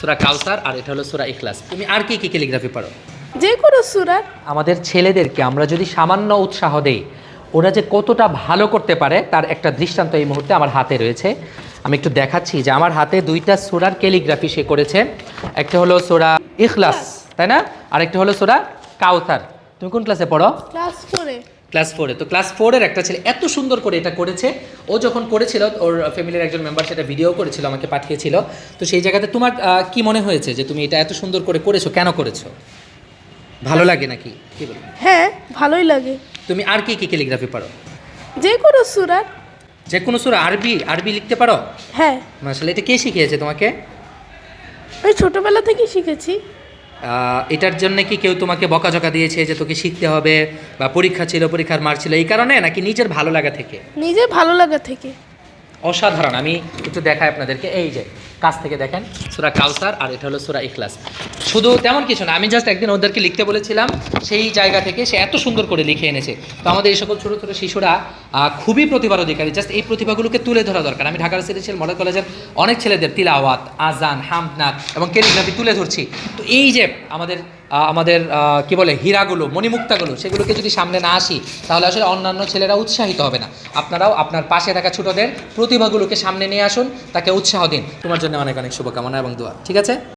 সূরা কাউসার, আর এটা হলো সূরা ইখলাস। তুমি আর কি কি ক্যালিগ্রাফি পারো? যে কোনো সূরা। আমাদের ছেলেদেরকে আমরা যদি সামান্য উৎসাহ দেই, ওরা যে কতটা ভালো করতে পারে তার একটা দৃষ্টান্ত এই মুহূর্তে আমার হাতে রয়েছে। আমি একটু দেখাচ্ছি যে আমার হাতে দুইটা সূরার ক্যালিগ্রাফি সে করেছে। একটা হলো সূরা ইখলাস, তাই না? আর একটা হলো সূরা কাউসার। তুমি কোন ক্লাসে পড়ো? ক্লাস 4-এ। ক্লাস 4-এ। তো ক্লাস 4-এর একটা ছেলে এত সুন্দর করে এটা করেছে। ও যখন করেছিল, ওর ফ্যামিলির একজন মেম্বার সেটা ভিডিও করেছিল, আমাকে পাঠিয়েছিল। তো সেই জায়গাতে তোমার কি মনে হয়েছে যে তুমি এটা এত সুন্দর করে করেছো? কেন করেছো? ভালো লাগে নাকি? কি বলো? হ্যাঁ, ভালোই লাগে। তুমি আর কি কি ক্যালিগ্রাফি পারো? যে কোনো সূরা। যে কোনো সূরা? আরবি লিখতে পারো? হ্যাঁ, মাশাআল্লাহ। এটা কে শিখিয়েছে তোমাকে? আমি ছোটবেলা থেকেই শিখেছি। এটার জন্য কি কেউ তোমাকে বকাঝকা দিয়েছে যে তোকে শিখতে হবে, বা পরীক্ষা ছিল, পরীক্ষার মার্ক ছিল, এই কারণে, নাকি নিজের ভালো লাগা থেকে? নিজের ভালো লাগা থেকে। অসাধারণ। আমি একটু দেখাই আপনাদেরকে, এই যে কাছ থেকে দেখেন, সূরা কাউসার, আর এটা হলো সূরা ইখলাস। শুধু তেমন কিছু না, আমি জাস্ট একদিন ওদেরকে লিখতে বলেছিলাম, সেই জায়গা থেকে সে এত সুন্দর করে লিখে এনেছে। তো আমাদের এই সকল ছোটো ছোটো শিশুরা খুবই প্রতিভার অধিকারী। জাস্ট এই প্রতিভাগুলোকে তুলে ধরা দরকার। আমি ঢাকা রেসিডেন্সিয়াল মডেল কলেজের অনেক ছেলেদের তিলাওয়াত, আজান, হামদনাথ এবং ক্যালিগ্রাফি তুলে ধরছি। তো এই যে আমাদের কি বলে হীরাগুলো, মণিমুক্তাগুলো, সেগুলোকে যদি সামনে না আসি, তাহলে আসলে অন্যান্য ছেলেরা উৎসাহিত হবে না। আপনারাও আপনার পাশে থাকা ছোটদের প্রতিভাগুলোকে সামনে নিয়ে আসুন, তাকে উৎসাহ দিন। তোমার জন্য অনেক অনেক শুভকামনা এবং দোয়া। ঠিক আছে?